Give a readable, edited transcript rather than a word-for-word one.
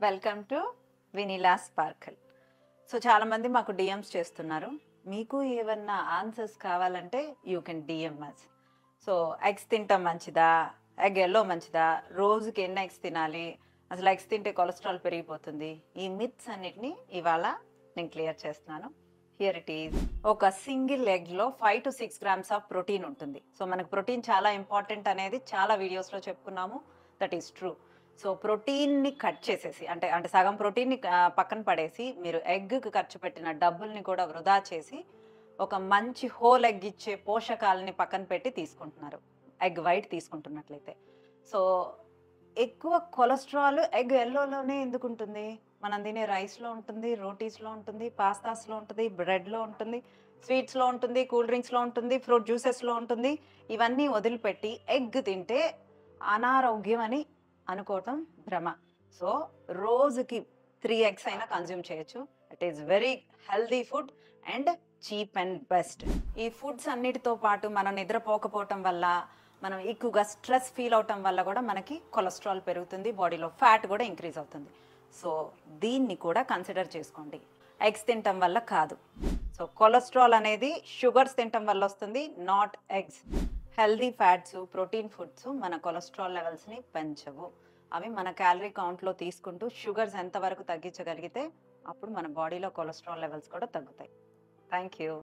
Welcome to Vineela Sparkle. So చాలామంది మాకు DMs చేస్తున్నారు. మీకు ఏమన్నా ఆన్సర్స్ కావాలంటే you can DM us. So eggs తింటాం మంచిదా, ఎగ్ ఎల్లో మంచిదా, రోజుకి ఎన్ని ఎగ్స్ తినాలి, అసలు ఎగ్స్ తింటే కొలెస్ట్రాల్ పెరిగిపోతుంది, ఈ మిత్స్ అన్నిటిని ఇవాళ నేను క్లియర్ చేస్తున్నాను. Here it is. ఒక సింగిల్ ఎగ్లో 5 to 6 grams ఆఫ్ ప్రోటీన్ ఉంటుంది. సో మనకు ప్రోటీన్ చాలా ఇంపార్టెంట్ అనేది చాలా వీడియోస్లో చెప్పుకున్నాము. That is true. సో ప్రోటీన్ని కట్ చేసేసి అంటే అంటే సగం ప్రోటీన్ని పక్కన పడేసి మీరు ఎగ్కి ఖర్చు పెట్టిన డబ్బుల్ని కూడా వృధా చేసి ఒక మంచి హోల్ ఎగ్ ఇచ్చే పోషకాలని పక్కన పెట్టి తీసుకుంటున్నారు, ఎగ్ వైట్ తీసుకుంటున్నట్లయితే. సో ఎక్కువ కొలెస్ట్రాల్ ఎగ్ ఎల్లోలోనే ఎందుకు ఉంటుంది? మనం తినే రైస్లో ఉంటుంది, రోటీస్లో ఉంటుంది, పాస్తాస్లో ఉంటుంది, బ్రెడ్లో ఉంటుంది, స్వీట్స్లో ఉంటుంది, కూల్ డ్రింక్స్లో ఉంటుంది, ఫ్రూట్ జ్యూసెస్లో ఉంటుంది. ఇవన్నీ వదిలిపెట్టి ఎగ్ తింటే అనారోగ్యం అని అనుకోవటం భ్రమ. సో రోజుకి 3 eggs అయినా కన్జ్యూమ్ చేయొచ్చు. It is very healthy food and cheap and best. ఈ ఫుడ్స్ అన్నిటితో పాటు మనం నిద్రపోకపోవటం వల్ల, మనం ఎక్కువగా స్ట్రెస్ ఫీల్ అవటం వల్ల కూడా మనకి కొలెస్ట్రాల్ పెరుగుతుంది, బాడీలో ఫ్యాట్ కూడా ఇంక్రీజ్ అవుతుంది. సో దీన్ని కూడా కన్సిడర్ చేసుకోండి. ఎగ్స్ తినటం వల్ల కాదు. సో కొలెస్ట్రాల్ అనేది షుగర్స్ తినటం వల్ల వస్తుంది, not eggs. Healthy fats, protein foods మన కొలెస్ట్రాల్ లెవెల్స్ని పెంచవు. అవి మన క్యాలరీ కౌంట్లో తీసుకుంటూ షుగర్స్ ఎంతవరకు తగ్గించగలిగితే అప్పుడు మన బాడీలో కొలెస్ట్రాల్ లెవెల్స్ కూడా తగ్గుతాయి. Thank you.